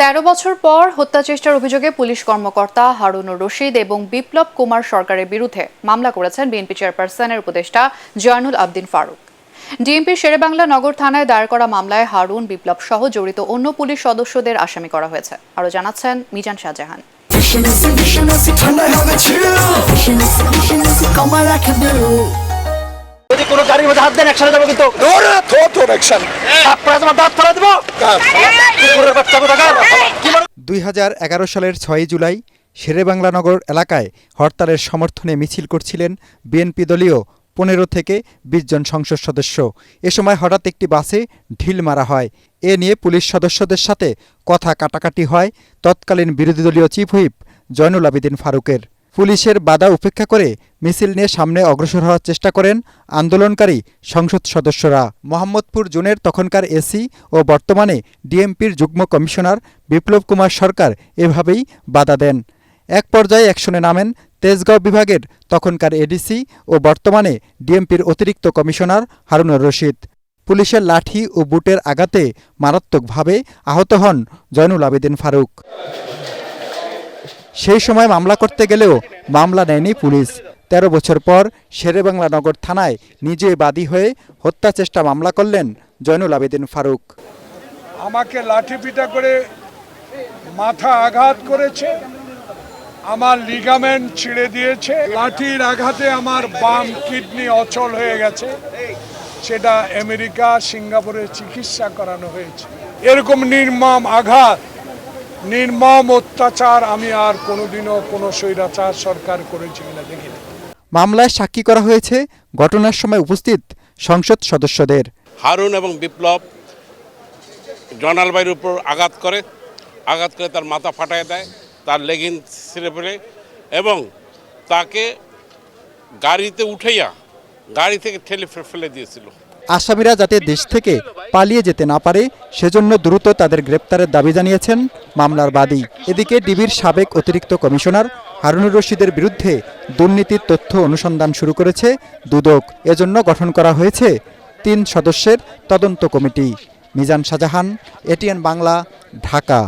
১৩ বছর পর হত্যাচেষ্টার অভিযোগে পুলিশ কর্মকর্তা হারুনুর রশিদ এবং বিপ্লব কুমার সরকারের বিরুদ্ধে মামলা করেছেন বিএনপি চেয়ারপারসনের উপদেষ্টা জয়নুল আবদিন ফারুক। ডিএমপির শেরেবাংলা নগর থানায় দায়ের করা মামলায় হারুন, বিপ্লব সহ জড়িত অন্য পুলিশ সদস্যদের আসামি করা হয়েছে। আরও জানাচ্ছেন মিজান শাহজাহান। যদি কোনো গাড়ির মধ্যে হাত দেন একসাথে যাবো কিন্তু অ্যাকশন আপনারা তোমার দাঁত ফেলে দেবো। 2011 সালের 6 জুলাই শেরেবাংলা নগর এলাকায় হরতালের সমর্থনে মিছিল করছিলেন বিএনপি দলীয় 15 থেকে 20 জন সংসদ সদস্য। এ সময় হঠাৎ একটি বাসে ঢিল মারা হয়। এ নিয়ে পুলিশ সদস্যদের সাথে কথা কাটাকাটি হয় তৎকালীন বিরোধী দলীয় চিফ হুইপ জয়নুল আবেদিন ফারুকের। পুলিশের বাধা উপেক্ষা করে মিছিল নিয়ে সামনে অগ্রসর হওয়ার চেষ্টা করেন আন্দোলনকারী সংসদ সদস্যরা। মোহাম্মদপুর জোনের তখনকার এসি ও বর্তমানে ডিএমপির যুগ্ম কমিশনার বিপ্লব কুমার সরকার এভাবেই বাধা দেন। এক পর্যায়ে অ্যাকশনে নামেন তেজগাঁও বিভাগের তখনকার এডিসি ও বর্তমানে ডিএমপির অতিরিক্ত কমিশনার হারুনুর রশিদ। পুলিশের লাঠি ও বুটের আঘাতে মারাত্মকভাবে আহত হন জয়নুল আবেদিন ফারুক। সেই সময় মামলা করতে গেলেও মামলা নেয়নি পুলিশ। ১৩ বছর পর শেরেবাংলা নগর থানায় নিজে বাদী হয়ে হত্যা চেষ্টা মামলা করলেন জয়নুল আবেদিন ফারুক। আমাকে লাঠিপিটা করে মাথা আঘাত করেছে, আমার লিগামেন্ট ছিঁড়ে দিয়েছে, লাঠির আঘাতে আমার বাম কিডনি অচল হয়ে গেছে, সেটা আমেরিকা সিঙ্গাপুরে চিকিৎসা করানো হয়েছে। এরকম নির্মম আঘাত, নির্মম অত্যাচার আমি আর কোনোদিনও কোনো স্বৈরাচার সরকার করেছি কিনা দেখিনি। মামলায় সাক্ষী করা হয়েছে ঘটনার সময় উপস্থিত সংসদ সদস্যদের। হারুন এবং বিপ্লব জয়নাল ভাইয়ের উপর আঘাত করে তার মাথা ফাটায় দেয়, তার লেগিংস ছিঁড়ে ফেলে এবং তাকে গাড়িতে উঠাইয়া গাড়ি থেকে ঠেলে ফেলে দিয়েছিল। আসামিরা যাতে দেশ থেকে পালিয়ে যেতে না পারে সেজন্য দ্রুত তাদের গ্রেপ্তারের দাবি জানিয়েছেন মামলার বাদী। এদিকে ডিবির সাবেক অতিরিক্ত কমিশনার হারুনুর রশিদের বিরুদ্ধে দুর্নীতির তথ্য অনুসন্ধান শুরু করেছে দুদক। এজন্য গঠন করা হয়েছে 3 সদস্যের তদন্ত কমিটি। মিজান শাহজাহান, এটিএন বাংলা, ঢাকা।